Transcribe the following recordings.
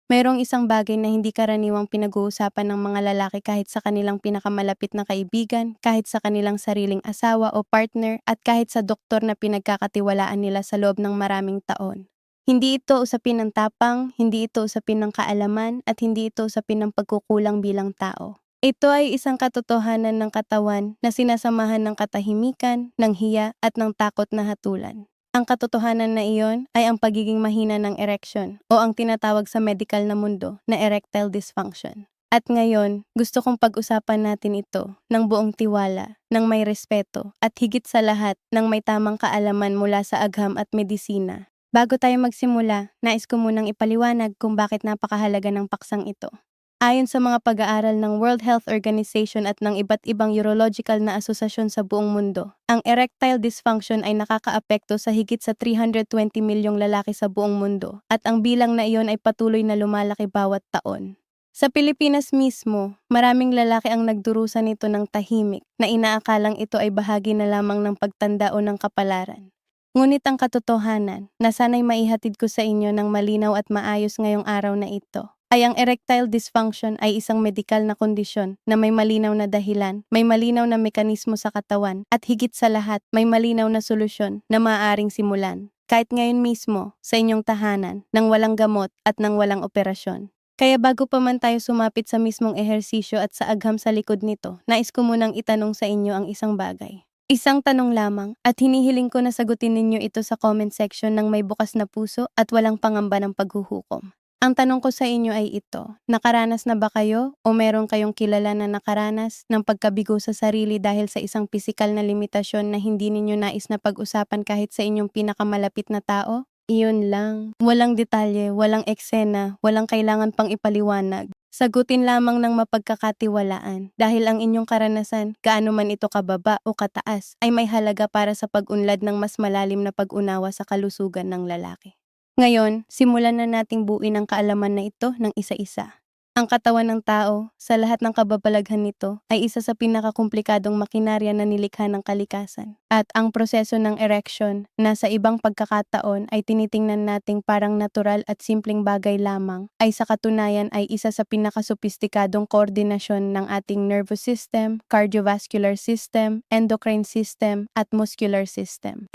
Mayroong isang bagay na hindi karaniwang pinag-uusapan ng mga lalaki kahit sa kanilang pinakamalapit na kaibigan, kahit sa kanilang sariling asawa o partner, at kahit sa doktor na pinagkakatiwalaan nila sa loob ng maraming taon. Hindi ito usapin ng tapang, hindi ito usapin ng kaalaman, at hindi ito usapin ng pagkukulang bilang tao. Ito ay isang katotohanan ng katawan na sinasamahan ng katahimikan, ng hiya, at ng takot na hatulan. Ang katotohanan na iyon ay ang pagiging mahina ng erection o ang tinatawag sa medical na mundo na erectile dysfunction. At ngayon, gusto kong pag-usapan natin ito ng buong tiwala, ng may respeto, at higit sa lahat ng may tamang kaalaman mula sa agham at medisina. Bago tayo magsimula, nais ko munang ipaliwanag kung bakit napakahalaga ng paksang ito. Ayon sa mga pag-aaral ng World Health Organization at ng iba't ibang urological na asosasyon sa buong mundo, ang erectile dysfunction ay nakakaapekto sa higit sa 320 milyong lalaki sa buong mundo at ang bilang na iyon ay patuloy na lumalaki bawat taon. Sa Pilipinas mismo, maraming lalaki ang nagdurusa nito ng tahimik na inaakalang ito ay bahagi na lamang ng pagtanda o ng kapalaran. Ngunit ang katotohanan na sana'y maihatid ko sa inyo ng malinaw at maayos ngayong araw na ito ay ang erectile dysfunction ay isang medikal na kondisyon na may malinaw na dahilan, may malinaw na mekanismo sa katawan, at higit sa lahat, may malinaw na solusyon na maaaring simulan, kahit ngayon mismo, sa inyong tahanan, nang walang gamot at nang walang operasyon. Kaya bago pa man tayo sumapit sa mismong ehersisyo at sa agham sa likod nito, nais ko munang itanong sa inyo ang isang bagay. Isang tanong lamang, at hinihiling ko na sagutin ninyo ito sa comment section ng may bukas na puso at walang pangamba ng paghuhukom. Ang tanong ko sa inyo ay ito, nakaranas na ba kayo o meron kayong kilala na nakaranas ng pagkabigo sa sarili dahil sa isang pisikal na limitasyon na hindi ninyo nais na pag-usapan kahit sa inyong pinakamalapit na tao? Iyon lang. Walang detalye, walang eksena, walang kailangan pang ipaliwanag. Sagutin lamang ng mapagkakatiwalaan dahil ang inyong karanasan, gaano man ito kababa o kataas, ay may halaga para sa pag-unlad ng mas malalim na pag-unawa sa kalusugan ng lalaki. Ngayon, simulan na nating buuin ang kaalaman na ito ng isa-isa. Ang katawan ng tao, sa lahat ng kababalaghan nito, ay isa sa pinakakomplikadong makinarya na nilikha ng kalikasan. At ang proseso ng erection, na sa ibang pagkakataon ay tinitingnan nating parang natural at simpleng bagay lamang, ay sa katunayan ay isa sa pinakasopistikadong koordinasyon ng ating nervous system, cardiovascular system, endocrine system, at muscular system.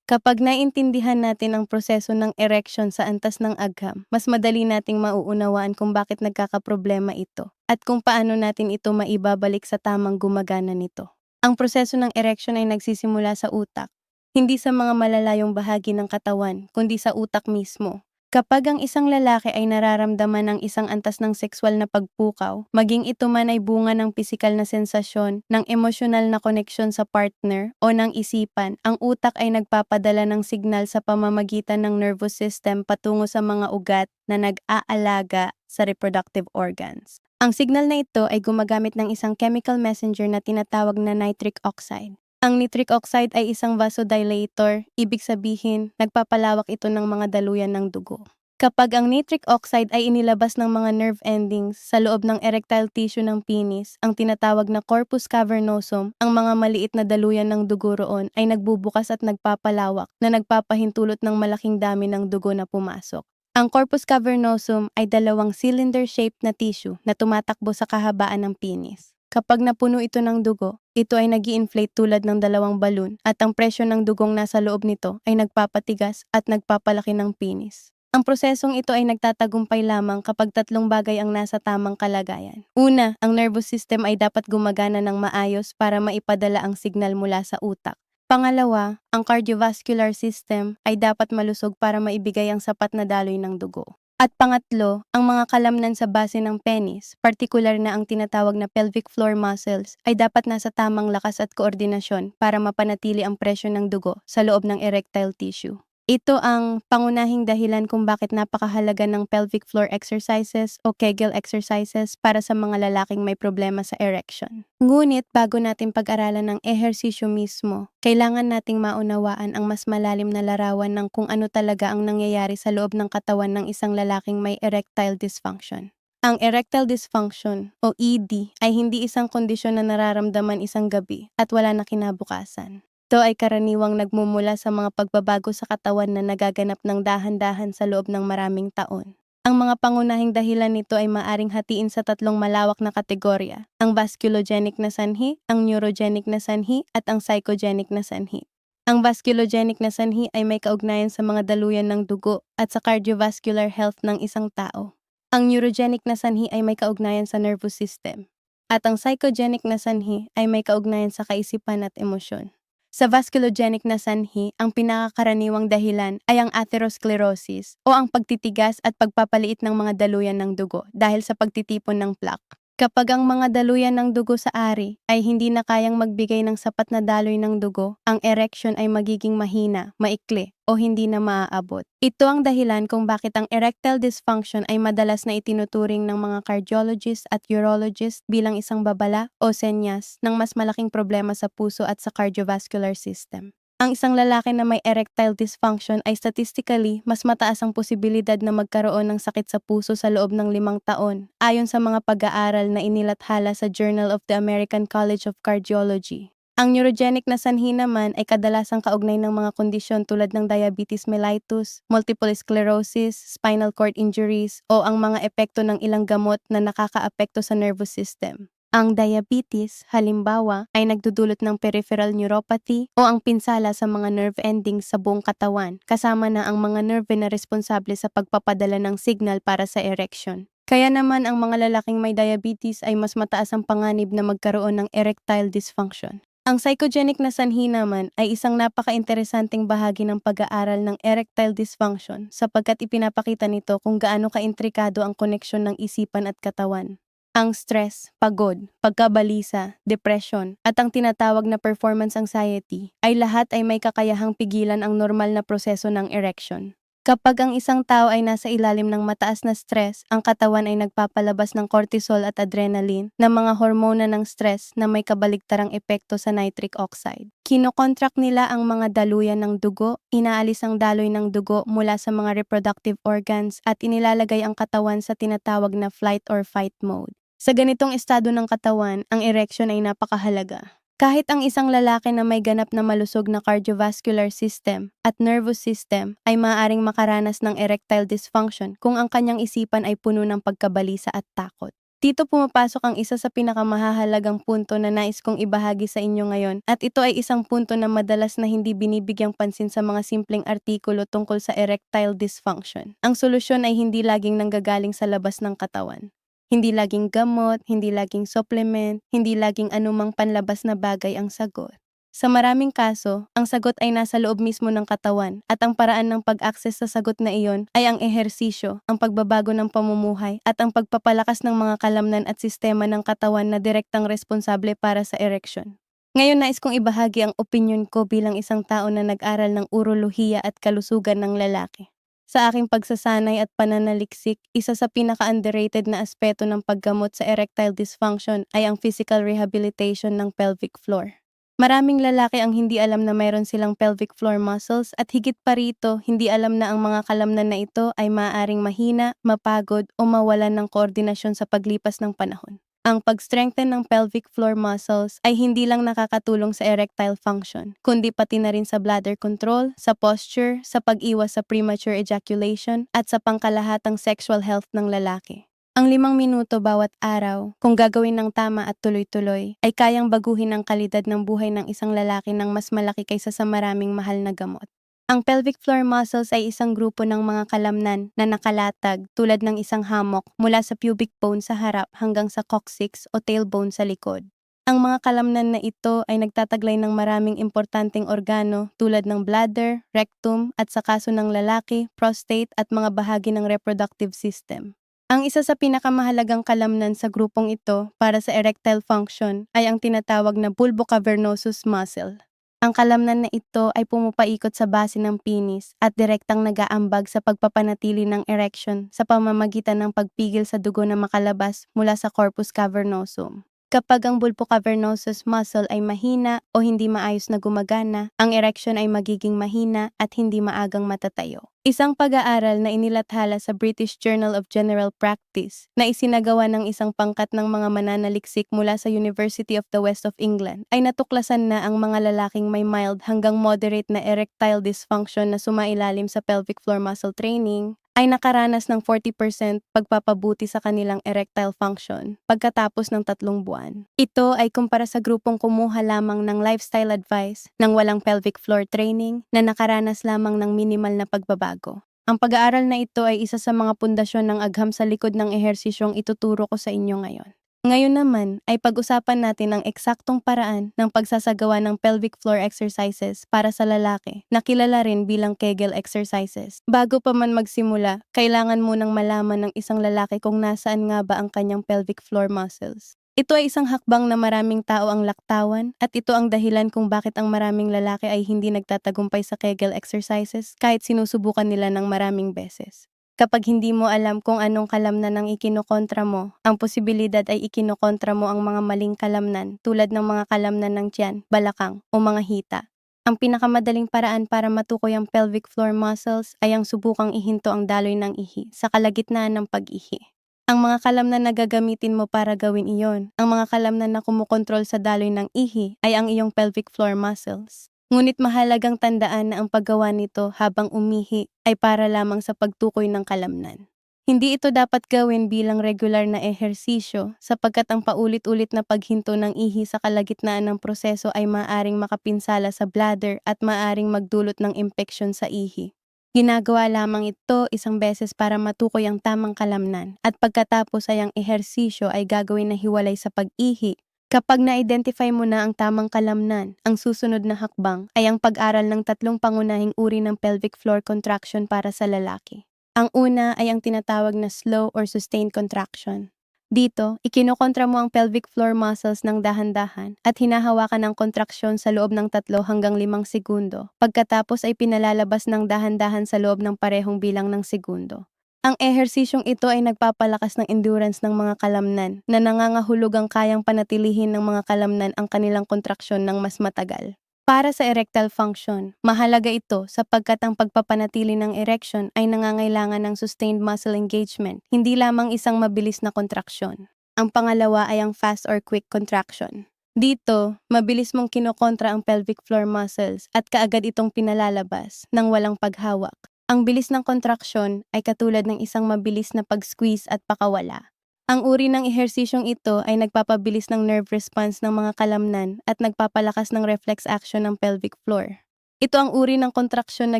Kapag naiintindihan natin ang proseso ng erection sa antas ng agham, mas madali nating mauunawaan kung bakit nagkakaproblema ito at kung paano natin ito maibabalik sa tamang gumagana nito. Ang proseso ng erection ay nagsisimula sa utak, hindi sa mga malalayong bahagi ng katawan, kundi sa utak mismo. Kapag ang isang lalaki ay nararamdaman ng isang antas ng sexual na pagpukaw, maging ito man ay bunga ng pisikal na sensasyon, ng emosyonal na koneksyon sa partner, o ng isipan, ang utak ay nagpapadala ng signal sa pamamagitan ng nervous system patungo sa mga ugat na nag-aalaga sa reproductive organs. Ang signal na ito ay gumagamit ng isang chemical messenger na tinatawag na nitric oxide. Ang nitric oxide ay isang vasodilator, ibig sabihin, nagpapalawak ito ng mga daluyan ng dugo. Kapag ang nitric oxide ay inilabas ng mga nerve endings sa loob ng erectile tissue ng penis, ang tinatawag na corpus cavernosum, ang mga maliit na daluyan ng dugo roon ay nagbubukas at nagpapalawak na nagpapahintulot ng malaking dami ng dugo na pumasok. Ang corpus cavernosum ay dalawang cylinder-shaped na tissue na tumatakbo sa kahabaan ng penis. Kapag napuno ito ng dugo, ito ay nag-i-inflate tulad ng dalawang balon at ang presyo ng dugong nasa loob nito ay nagpapatigas at nagpapalaki ng penis. Ang prosesong ito ay nagtatagumpay lamang kapag tatlong bagay ang nasa tamang kalagayan. Una, ang nervous system ay dapat gumagana ng maayos para maipadala ang signal mula sa utak. Pangalawa, ang cardiovascular system ay dapat malusog para maibigay ang sapat na daloy ng dugo. At pangatlo, ang mga kalamnan sa base ng penis, partikular na ang tinatawag na pelvic floor muscles, ay dapat nasa tamang lakas at koordinasyon para mapanatili ang presyo ng dugo sa loob ng erectile tissue. Ito ang pangunahing dahilan kung bakit napakahalaga ng pelvic floor exercises o Kegel exercises para sa mga lalaking may problema sa erection. Ngunit bago natin pag-aralan ng ehersisyo mismo, kailangan nating maunawaan ang mas malalim na larawan ng kung ano talaga ang nangyayari sa loob ng katawan ng isang lalaking may erectile dysfunction. Ang erectile dysfunction o ED ay hindi isang kondisyon na nararamdaman isang gabi at wala na kinabukasan. Ito ay karaniwang nagmumula sa mga pagbabago sa katawan na nagaganap ng dahan-dahan sa loob ng maraming taon. Ang mga pangunahing dahilan nito ay maaring hatiin sa tatlong malawak na kategorya: ang vasculogenic na sanhi, ang neurogenic na sanhi, at ang psychogenic na sanhi. Ang vasculogenic na sanhi ay may kaugnayan sa mga daluyan ng dugo at sa cardiovascular health ng isang tao. Ang neurogenic na sanhi ay may kaugnayan sa nervous system. At ang psychogenic na sanhi ay may kaugnayan sa kaisipan at emosyon. Sa vasculogenic na sanhi, ang pinakakaraniwang dahilan ay ang atherosclerosis o ang pagtitigas at pagpapaliit ng mga daluyan ng dugo dahil sa pagtitipon ng plaque. Kapag ang mga daluyan ng dugo sa ari ay hindi na kayang magbigay ng sapat na daloy ng dugo, ang erection ay magiging mahina, maikli, o hindi na maaabot. Ito ang dahilan kung bakit ang erectile dysfunction ay madalas na itinuturing ng mga cardiologist at urologist bilang isang babala o senyas ng mas malaking problema sa puso at sa cardiovascular system. Ang isang lalaki na may erectile dysfunction ay statistically mas mataas ang posibilidad na magkaroon ng sakit sa puso sa loob ng 5 taon, ayon sa mga pag-aaral na inilathala sa Journal of the American College of Cardiology. Ang neurogenic na sanhi naman ay kadalasang kaugnay ng mga kondisyon tulad ng diabetes mellitus, multiple sclerosis, spinal cord injuries, o ang mga epekto ng ilang gamot na nakakaapekto sa nervous system. Ang diabetes, halimbawa, ay nagdudulot ng peripheral neuropathy o ang pinsala sa mga nerve endings sa buong katawan, kasama na ang mga nerve na responsable sa pagpapadala ng signal para sa erection. Kaya naman ang mga lalaking may diabetes ay mas mataas ang panganib na magkaroon ng erectile dysfunction. Ang psychogenic na sanhi naman ay isang napaka-interesanting bahagi ng pag-aaral ng erectile dysfunction sapagkat ipinapakita nito kung gaano kaintrikado ang koneksyon ng isipan at katawan. Ang stress, pagod, pagkabalisa, depression, at ang tinatawag na performance anxiety ay lahat ay may kakayahang pigilan ang normal na proseso ng erection. Kapag ang isang tao ay nasa ilalim ng mataas na stress, ang katawan ay nagpapalabas ng cortisol at adrenaline na mga hormona ng stress na may kabaligtarang epekto sa nitric oxide. Kinokontract nila ang mga daluyan ng dugo, inaalis ang daloy ng dugo mula sa mga reproductive organs at inilalagay ang katawan sa tinatawag na flight or fight mode. Sa ganitong estado ng katawan, ang erection ay napakahalaga. Kahit ang isang lalaki na may ganap na malusog na cardiovascular system at nervous system ay maaaring makaranas ng erectile dysfunction kung ang kanyang isipan ay puno ng pagkabalisa at takot. Dito pumapasok ang isa sa pinakamahahalagang punto na nais kong ibahagi sa inyo ngayon at ito ay isang punto na madalas na hindi binibigyang pansin sa mga simpleng artikulo tungkol sa erectile dysfunction. Ang solusyon ay hindi laging nanggagaling sa labas ng katawan. Hindi laging gamot, hindi laging supplement, hindi laging anumang panlabas na bagay ang sagot. Sa maraming kaso, ang sagot ay nasa loob mismo ng katawan at ang paraan ng pag-access sa sagot na iyon ay ang ehersisyo, ang pagbabago ng pamumuhay at ang pagpapalakas ng mga kalamnan at sistema ng katawan na direktang responsable para sa erection. Ngayon nais kong ibahagi ang opinyon ko bilang isang tao na nag-aral ng urolohiya at kalusugan ng lalaki. Sa aking pagsasanay at pananaliksik, isa sa pinaka-underrated na aspeto ng paggamot sa erectile dysfunction ay ang physical rehabilitation ng pelvic floor. Maraming lalaki ang hindi alam na mayroon silang pelvic floor muscles at higit pa rito, hindi alam na ang mga kalamnan na ito ay maaaring mahina, mapagod o mawalan ng koordinasyon sa paglipas ng panahon. Ang pag-strengthen ng pelvic floor muscles ay hindi lang nakakatulong sa erectile function, kundi pati na rin sa bladder control, sa posture, sa pag-iwas sa premature ejaculation, at sa pangkalahatang sexual health ng lalaki. Ang 5 minuto bawat araw, kung gagawin ng tama at tuloy-tuloy, ay kayang baguhin ang kalidad ng buhay ng isang lalaki ng mas malaki kaysa sa maraming mahal na gamot. Ang pelvic floor muscles ay isang grupo ng mga kalamnan na nakalatag tulad ng isang hammock mula sa pubic bone sa harap hanggang sa coccyx o tailbone sa likod. Ang mga kalamnan na ito ay nagtataglay ng maraming importanteng organo tulad ng bladder, rectum at sa kaso ng lalaki, prostate at mga bahagi ng reproductive system. Ang isa sa pinakamahalagang kalamnan sa grupong ito para sa erectile function ay ang tinatawag na bulbocavernosus muscle. Ang kalamnan na ito ay pumapaikot sa base ng penis at direktang nag-aambag sa pagpapanatili ng erection sa pamamagitan ng pagpigil sa dugo na makalabas mula sa corpus cavernosum. Kapag ang bulbocavernosus muscle ay mahina o hindi maayos na gumagana, ang erection ay magiging mahina at hindi maagang matatayo. Isang pag-aaral na inilathala sa British Journal of General Practice na isinagawa ng isang pangkat ng mga mananaliksik mula sa University of the West of England ay natuklasan na ang mga lalaking may mild hanggang moderate na erectile dysfunction na sumailalim sa pelvic floor muscle training ay nakaranas ng 40% pagpapabuti sa kanilang erectile function pagkatapos ng 3 buwan. Ito ay kumpara sa grupong kumuha lamang ng lifestyle advice ng walang pelvic floor training na nakaranas lamang ng minimal na pagbabago. Ang pag-aaral na ito ay isa sa mga pundasyon ng agham sa likod ng ehersisyong ituturo ko sa inyo ngayon. Ngayon naman ay pag-usapan natin ang eksaktong paraan ng pagsasagawa ng pelvic floor exercises para sa lalaki na kilala rin bilang Kegel exercises. Bago pa man magsimula, kailangan munang malaman ng isang lalaki kung nasaan nga ba ang kanyang pelvic floor muscles. Ito ay isang hakbang na maraming tao ang laktawan at ito ang dahilan kung bakit ang maraming lalaki ay hindi nagtatagumpay sa Kegel exercises kahit sinusubukan nila ng maraming beses. Kapag hindi mo alam kung anong kalamnan ang ikinokontra mo, ang posibilidad ay ikinokontra mo ang mga maling kalamnan tulad ng mga kalamnan ng tiyan, balakang o mga hita. Ang pinakamadaling paraan para matukoy ang pelvic floor muscles ay ang subukang ihinto ang daloy ng ihi sa kalagitnaan ng pag-ihi. Ang mga kalamnan na gagamitin mo para gawin iyon, ang mga kalamnan na kumukontrol sa daloy ng ihi ay ang iyong pelvic floor muscles. Ngunit mahalagang tandaan na ang paggawa nito habang umihi ay para lamang sa pagtukoy ng kalamnan. Hindi ito dapat gawin bilang regular na ehersisyo sapagkat ang paulit-ulit na paghinto ng ihi sa kalagitnaan ng proseso ay maaaring makapinsala sa bladder at maaaring magdulot ng impeksyon sa ihi. Ginagawa lamang ito isang beses para matukoy ang tamang kalamnan at pagkatapos ay ang ehersisyo ay gagawin na hiwalay sa pag-ihi. Kapag na-identify mo na ang tamang kalamnan, ang susunod na hakbang ay ang pag-aral ng 3 pangunahing uri ng pelvic floor contraction para sa lalaki. Ang una ay ang tinatawag na slow or sustained contraction. Dito, ikinokontra mo ang pelvic floor muscles ng dahan-dahan at hinahawakan ang kontraksyon sa loob ng 3 hanggang 5 segundo. Pagkatapos ay pinalalabas ng dahan-dahan sa loob ng parehong bilang ng segundo. Ang ehersisyong ito ay nagpapalakas ng endurance ng mga kalamnan na nangangahulugang kayang panatilihin ng mga kalamnan ang kanilang kontraksyon ng mas matagal. Para sa erectile function, mahalaga ito sapagkat ang pagpapanatili ng erection ay nangangailangan ng sustained muscle engagement, hindi lamang isang mabilis na kontraksyon. Ang pangalawa ay ang fast or quick contraction. Dito, mabilis mong kinokontra ang pelvic floor muscles at kaagad itong pinalalabas nang walang paghawak. Ang bilis ng kontraksyon ay katulad ng isang mabilis na pag-squeeze at pakawala. Ang uri ng ehersisyong ito ay nagpapabilis ng nerve response ng mga kalamnan at nagpapalakas ng reflex action ng pelvic floor. Ito ang uri ng kontraksyon na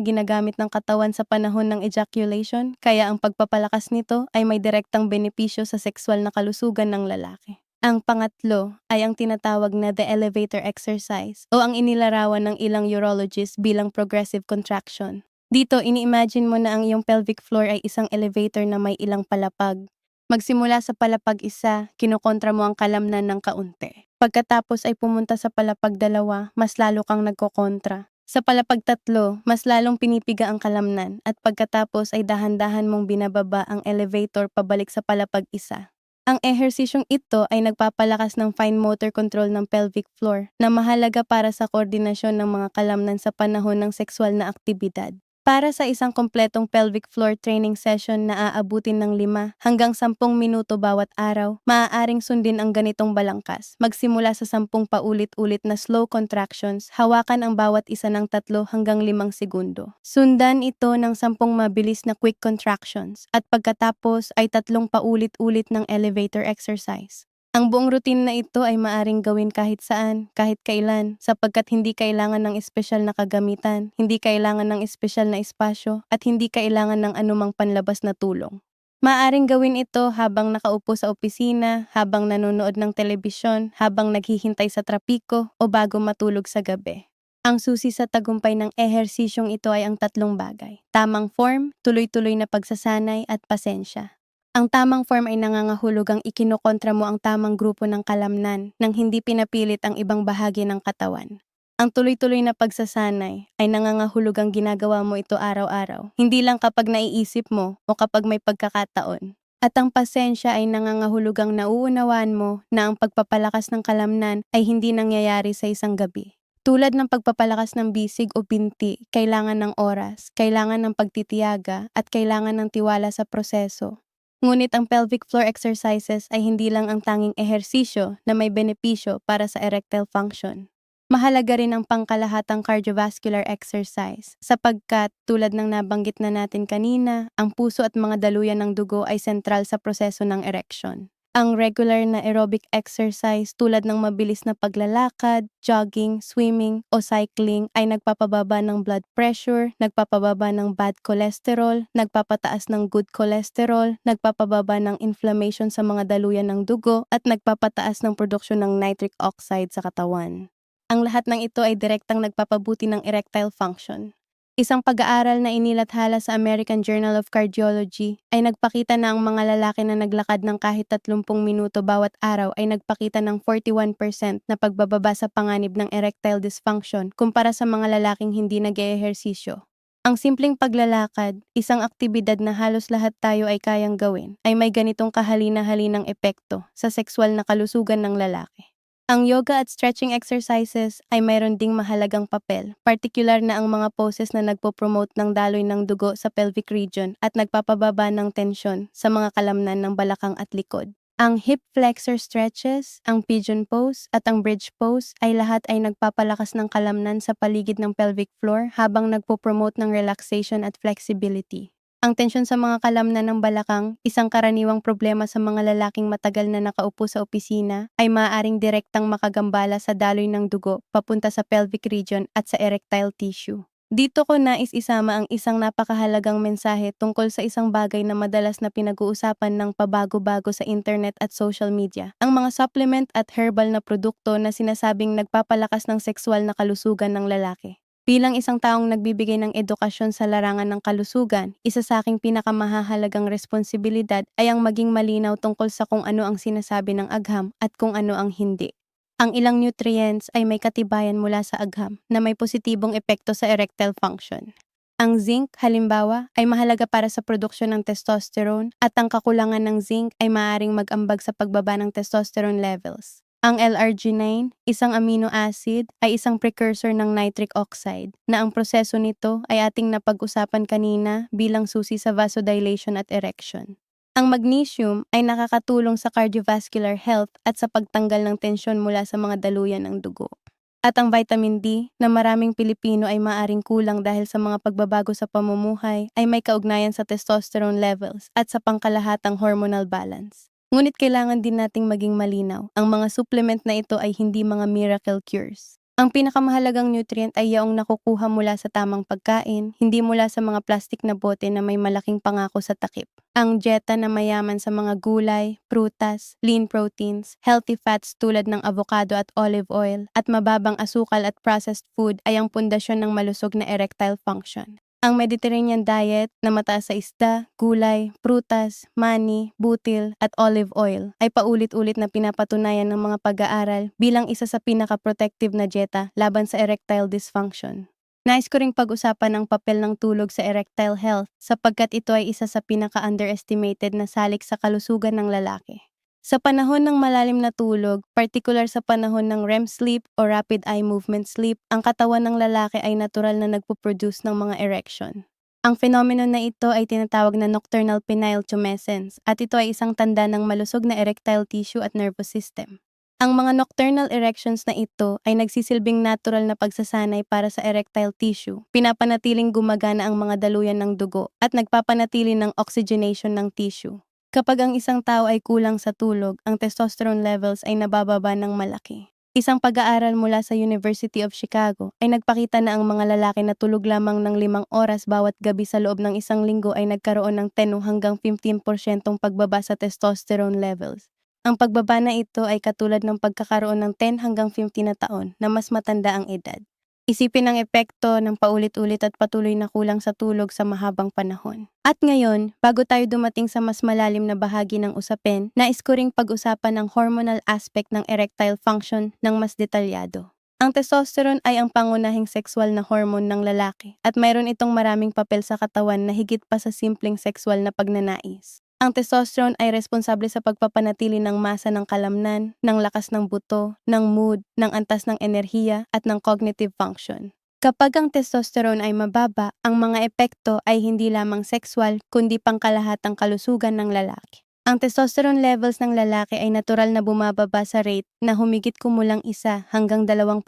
ginagamit ng katawan sa panahon ng ejaculation, kaya ang pagpapalakas nito ay may direktang benepisyo sa sexual na kalusugan ng lalaki. Ang pangatlo ay ang tinatawag na the elevator exercise o ang inilarawan ng ilang urologists bilang progressive contraction. Dito, ini-imagine mo na ang iyong pelvic floor ay isang elevator na may ilang palapag. Magsimula sa palapag 1, kinokontra mo ang kalamnan ng kaunti. Pagkatapos ay pumunta sa palapag 2, mas lalo kang nagkokontra. Sa palapag 3, mas lalong pinipiga ang kalamnan at pagkatapos ay dahan-dahan mong binababa ang elevator pabalik sa palapag 1. Ang ehersisyong ito ay nagpapalakas ng fine motor control ng pelvic floor na mahalaga para sa koordinasyon ng mga kalamnan sa panahon ng sexual na aktibidad. Para sa isang kompletong pelvic floor training session na aabutin ng 5 hanggang 10 minuto bawat araw, maaaring sundin ang ganitong balangkas. Magsimula sa 10 paulit-ulit na slow contractions, hawakan ang bawat isa ng 3 hanggang 5 segundo. Sundan ito ng 10 mabilis na quick contractions at pagkatapos ay 3 paulit-ulit ng elevator exercise. Ang buong routine na ito ay maaring gawin kahit saan, kahit kailan, sapagkat hindi kailangan ng espesyal na kagamitan, hindi kailangan ng espesyal na espasyo, at hindi kailangan ng anumang panlabas na tulong. Maaring gawin ito habang nakaupo sa opisina, habang nanonood ng telebisyon, habang naghihintay sa trapiko, o bago matulog sa gabi. Ang susi sa tagumpay ng ehersisyong ito ay ang 3 bagay: tamang form, tuloy-tuloy na pagsasanay, at pasensya. Ang tamang form ay nangangahulugang ikinokontra mo ang tamang grupo ng kalamnan nang hindi pinapilit ang ibang bahagi ng katawan. Ang tuloy-tuloy na pagsasanay ay nangangahulugang ginagawa mo ito araw-araw, hindi lang kapag naiisip mo o kapag may pagkakataon. At ang pasensya ay nangangahulugang nauunawaan mo na ang pagpapalakas ng kalamnan ay hindi nangyayari sa isang gabi. Tulad ng pagpapalakas ng bisig o binti, kailangan ng oras, kailangan ng pagtitiyaga, at kailangan ng tiwala sa proseso. Ngunit ang pelvic floor exercises ay hindi lang ang tanging ehersisyo na may benepisyo para sa erectile function. Mahalaga rin ang pangkalahatang cardiovascular exercise sapagkat tulad ng nabanggit na natin kanina, ang puso at mga daluyan ng dugo ay sentral sa proseso ng erection. Ang regular na aerobic exercise tulad ng mabilis na paglalakad, jogging, swimming o cycling ay nagpapababa ng blood pressure, nagpapababa ng bad cholesterol, nagpapataas ng good cholesterol, nagpapababa ng inflammation sa mga daluyan ng dugo at nagpapataas ng produksyon ng nitric oxide sa katawan. Ang lahat ng ito ay direktang nagpapabuti ng erectile function. Isang pag-aaral na inilathala sa American Journal of Cardiology ay nagpakita na ang mga lalaki na naglakad ng kahit 30 minuto bawat araw ay nagpakita ng 41% na pagbababa sa panganib ng erectile dysfunction kumpara sa mga lalaking hindi nag-eehersisyo. Ang simpleng paglalakad, isang aktibidad na halos lahat tayo ay kayang gawin, ay may ganitong kahalina-halinang epekto sa sexual na kalusugan ng lalaki. Ang yoga at stretching exercises ay mayroon ding mahalagang papel, partikular na ang mga poses na nagpo-promote ng daloy ng dugo sa pelvic region at nagpapababa ng tensyon sa mga kalamnan ng balakang at likod. Ang hip flexor stretches, ang pigeon pose at ang bridge pose ay lahat ay nagpapalakas ng kalamnan sa paligid ng pelvic floor habang nagpo-promote ng relaxation at flexibility. Ang tensyon sa mga kalamnan ng balakang, isang karaniwang problema sa mga lalaking matagal na nakaupo sa opisina, ay maaaring direktang makagambala sa daloy ng dugo papunta sa pelvic region at sa erectile tissue. Dito ko nais isama ang isang napakahalagang mensahe tungkol sa isang bagay na madalas na pinag-uusapan ng pabago-bago sa internet at social media, ang mga supplement at herbal na produkto na sinasabing nagpapalakas ng sexual na kalusugan ng lalaki. Bilang isang taong nagbibigay ng edukasyon sa larangan ng kalusugan, isa sa aking pinakamahahalagang responsibilidad ay ang maging malinaw tungkol sa kung ano ang sinasabi ng agham at kung ano ang hindi. Ang ilang nutrients ay may katibayan mula sa agham na may positibong epekto sa erectile function. Ang zinc, halimbawa, ay mahalaga para sa produksyon ng testosterone at ang kakulangan ng zinc ay maaaring mag-ambag sa pagbaba ng testosterone levels. Ang L-arginine, isang amino acid, ay isang precursor ng nitric oxide na ang proseso nito ay ating napag-usapan kanina bilang susi sa vasodilation at erection. Ang magnesium ay nakakatulong sa cardiovascular health at sa pagtanggal ng tensyon mula sa mga daluyan ng dugo. At ang vitamin D na maraming Pilipino ay maaring kulang dahil sa mga pagbabago sa pamumuhay ay may kaugnayan sa testosterone levels at sa pangkalahatang hormonal balance. Ngunit kailangan din nating maging malinaw, ang mga supplement na ito ay hindi mga miracle cures. Ang pinakamahalagang nutrient ay yaong nakukuha mula sa tamang pagkain, hindi mula sa mga plastik na bote na may malaking pangako sa takip. Ang dieta na mayaman sa mga gulay, prutas, lean proteins, healthy fats tulad ng avocado at olive oil, at mababang asukal at processed food ay ang pundasyon ng malusog na erectile function. Ang Mediterranean diet na mataas sa isda, gulay, prutas, mani, butil at olive oil ay paulit-ulit na pinapatunayan ng mga pag-aaral bilang isa sa pinaka-protective na dieta laban sa erectile dysfunction. Nais ko ring pag-usapan ang papel ng tulog sa erectile health sapagkat ito ay isa sa pinaka-underestimated na salik sa kalusugan ng lalaki. Sa panahon ng malalim na tulog, partikular sa panahon ng REM sleep o rapid eye movement sleep, ang katawan ng lalaki ay natural na nagpo-produce ng mga erection. Ang phenomenon na ito ay tinatawag na nocturnal penile tumescence at ito ay isang tanda ng malusog na erectile tissue at nervous system. Ang mga nocturnal erections na ito ay nagsisilbing natural na pagsasanay para sa erectile tissue, pinapanatiling gumagana ang mga daluyan ng dugo at nagpapanatili ng oxygenation ng tissue. Kapag ang isang tao ay kulang sa tulog, ang testosterone levels ay nabababa ng malaki. Isang pag-aaral mula sa University of Chicago ay nagpakita na ang mga lalaki na tulog lamang ng 5 oras bawat gabi sa loob ng isang linggo ay nagkaroon ng 10 hanggang 15% pagbaba sa testosterone levels. Ang pagbaba na ito ay katulad ng pagkakaroon ng 10 hanggang 15 na taon na mas matanda ang edad. Isipin ang epekto ng paulit-ulit at patuloy na kulang sa tulog sa mahabang panahon. At ngayon, bago tayo dumating sa mas malalim na bahagi ng usapin, nais ko ring pag-usapan ang hormonal aspect ng erectile function ng mas detalyado. Ang testosterone ay ang pangunahing sexual na hormone ng lalaki at mayroon itong maraming papel sa katawan na higit pa sa simpleng sexual na pagnanais. Ang testosterone ay responsable sa pagpapanatili ng masa ng kalamnan, ng lakas ng buto, ng mood, ng antas ng enerhiya at ng cognitive function. Kapag ang testosterone ay mababa, ang mga epekto ay hindi lamang sexual kundi pangkalahatang kalusugan ng lalaki. Ang testosterone levels ng lalaki ay natural na bumababa sa rate na humigit kumulang 1 hanggang 2%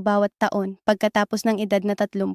bawat taon pagkatapos ng edad na 30.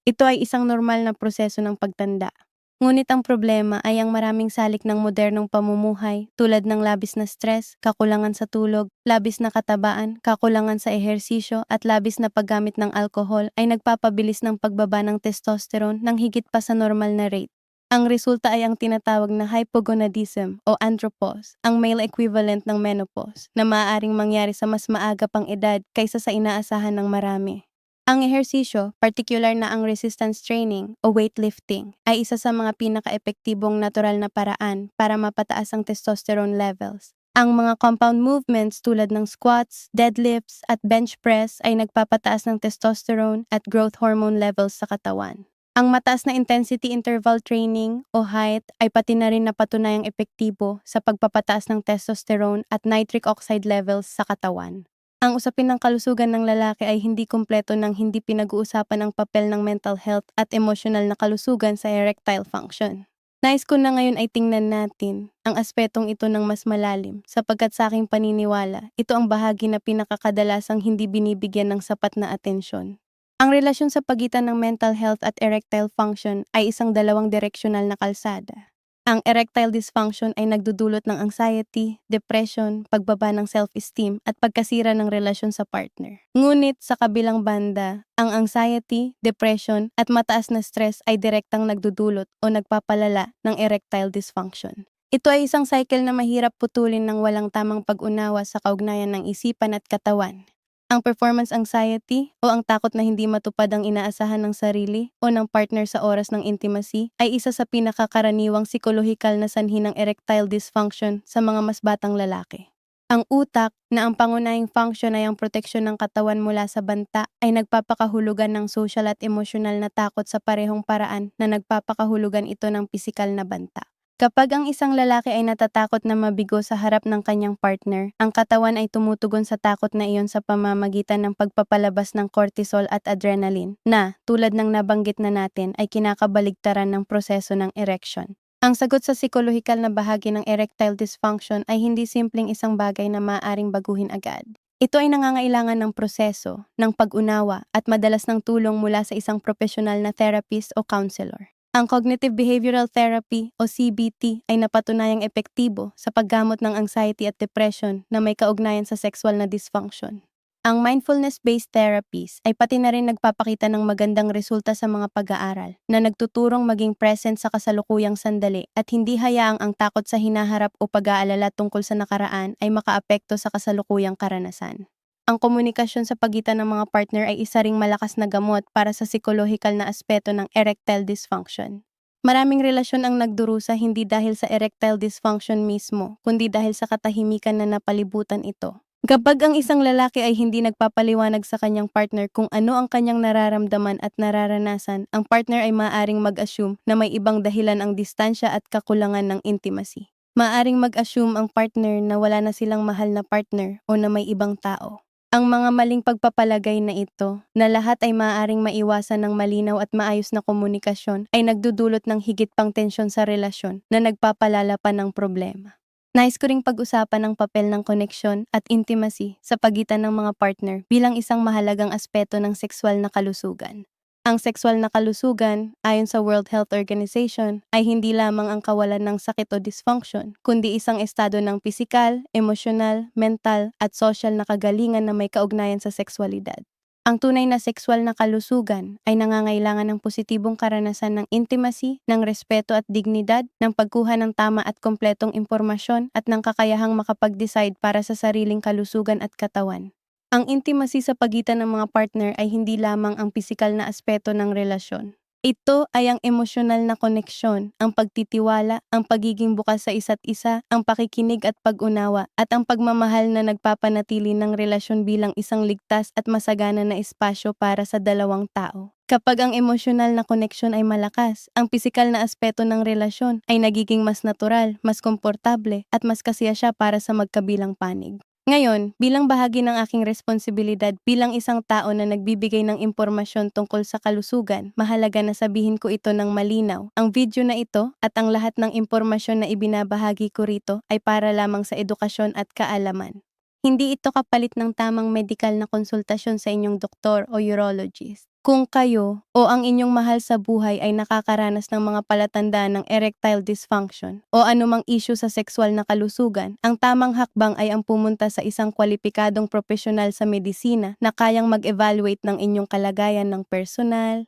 Ito ay isang normal na proseso ng pagtanda. Ngunit ang problema ay ang maraming salik ng modernong pamumuhay tulad ng labis na stress, kakulangan sa tulog, labis na katabaan, kakulangan sa ehersisyo at labis na paggamit ng alkohol ay nagpapabilis ng pagbaba ng testosterone ng higit pa sa normal na rate. Ang resulta ay ang tinatawag na hypogonadism o andropause, ang male equivalent ng menopause, na maaaring mangyari sa mas maaga pang edad kaysa sa inaasahan ng marami. Ang ehersisyo, partikular na ang resistance training o weightlifting, ay isa sa mga pinaka-epektibong natural na paraan para mapataas ang testosterone levels. Ang mga compound movements tulad ng squats, deadlifts, at bench press ay nagpapataas ng testosterone at growth hormone levels sa katawan. Ang mataas na intensity interval training o HIIT ay pati na rin napatunayang epektibo sa pagpapataas ng testosterone at nitric oxide levels sa katawan. Ang usapin ng kalusugan ng lalaki ay hindi kumpleto nang hindi pinag-uusapan ang papel ng mental health at emosyonal na kalusugan sa erectile function. Nais ko na ngayon ay tingnan natin ang aspetong ito ng mas malalim sapagkat sa aking paniniwala, ito ang bahagi na pinakakadalasang hindi binibigyan ng sapat na atensyon. Ang relasyon sa pagitan ng mental health at erectile function ay isang dalawang direksyonal na kalsada. Ang erectile dysfunction ay nagdudulot ng anxiety, depression, pagbaba ng self-esteem at pagkasira ng relasyon sa partner. Ngunit sa kabilang banda, ang anxiety, depression at mataas na stress ay direktang nagdudulot o nagpapalala ng erectile dysfunction. Ito ay isang cycle na mahirap putulin ng walang tamang pag-unawa sa kaugnayan ng isipan at katawan. Ang performance anxiety o ang takot na hindi matupad ang inaasahan ng sarili o ng partner sa oras ng intimacy ay isa sa pinakakaraniwang psikolohikal na sanhi ng erectile dysfunction sa mga mas batang lalaki. Ang utak, na ang pangunahing function ay ang proteksyon ng katawan mula sa banta, ay nagpapakahulugan ng social at emosyonal na takot sa parehong paraan na nagpapakahulugan ito ng pisikal na banta. Kapag ang isang lalaki ay natatakot na mabigo sa harap ng kanyang partner, ang katawan ay tumutugon sa takot na iyon sa pamamagitan ng pagpapalabas ng cortisol at adrenaline na, tulad ng nabanggit na natin, ay kinakabaligtaran ng proseso ng erection. Ang sagot sa psikolohikal na bahagi ng erectile dysfunction ay hindi simpleng isang bagay na maaaring baguhin agad. Ito ay nangangailangan ng proseso, ng pag-unawa at madalas ng tulong mula sa isang profesional na therapist o counselor. Ang Cognitive Behavioral Therapy o CBT ay napatunayang epektibo sa paggamot ng anxiety at depression na may kaugnayan sa sexual na dysfunction. Ang mindfulness-based therapies ay pati na rin nagpapakita ng magandang resulta sa mga pag-aaral na nagtuturong maging present sa kasalukuyang sandali at hindi hayaang ang takot sa hinaharap o pag-aalala tungkol sa nakaraan ay makaapekto sa kasalukuyang karanasan. Ang komunikasyon sa pagitan ng mga partner ay isa ring malakas na gamot para sa psikolohikal na aspeto ng erectile dysfunction. Maraming relasyon ang nagdurusa hindi dahil sa erectile dysfunction mismo, kundi dahil sa katahimikan na napalibutan ito. Kapag ang isang lalaki ay hindi nagpapaliwanag sa kanyang partner kung ano ang kanyang nararamdaman at nararanasan, ang partner ay maaaring mag-assume na may ibang dahilan ang distansya at kakulangan ng intimacy. Maaaring mag-assume ang partner na wala na silang mahal na partner o na may ibang tao. Ang mga maling pagpapalagay na ito, na lahat ay maaaring maiwasan ng malinaw at maayos na komunikasyon, ay nagdudulot ng higit pang tensyon sa relasyon na nagpapalala pa ng problema. Nais ko ring pag-usapan ang papel ng koneksyon at intimacy sa pagitan ng mga partner bilang isang mahalagang aspeto ng sexual na kalusugan. Ang sexual na kalusugan, ayon sa World Health Organization, ay hindi lamang ang kawalan ng sakit o dysfunction, kundi isang estado ng pisikal, emosyonal, mental, at social na kagalingan na may kaugnayan sa sexualidad. Ang tunay na sexual na kalusugan ay nangangailangan ng positibong karanasan ng intimacy, ng respeto at dignidad, ng pagkuha ng tama at kompletong impormasyon at ng kakayahang makapag-decide para sa sariling kalusugan at katawan. Ang intimacy sa pagitan ng mga partner ay hindi lamang ang pisikal na aspeto ng relasyon. Ito ay ang emosyonal na koneksyon, ang pagtitiwala, ang pagiging bukas sa isa't isa, ang pakikinig at pag-unawa, at ang pagmamahal na nagpapanatili ng relasyon bilang isang ligtas at masagana na espasyo para sa dalawang tao. Kapag ang emosyonal na koneksyon ay malakas, ang pisikal na aspeto ng relasyon ay nagiging mas natural, mas komportable, at mas kasiya siya para sa magkabilang panig. Ngayon, bilang bahagi ng aking responsibilidad bilang isang tao na nagbibigay ng impormasyon tungkol sa kalusugan, mahalaga na sabihin ko ito ng malinaw. Ang video na ito at ang lahat ng impormasyon na ibinabahagi ko rito ay para lamang sa edukasyon at kaalaman. Hindi ito kapalit ng tamang medikal na konsultasyon sa inyong doktor o urologist. Kung kayo o ang inyong mahal sa buhay ay nakakaranas ng mga palatandaan ng erectile dysfunction o anumang issue sa sexual na kalusugan, ang tamang hakbang ay ang pumunta sa isang kwalipikadong profesional sa medisina na kayang mag-evaluate ng inyong kalagayan ng personal,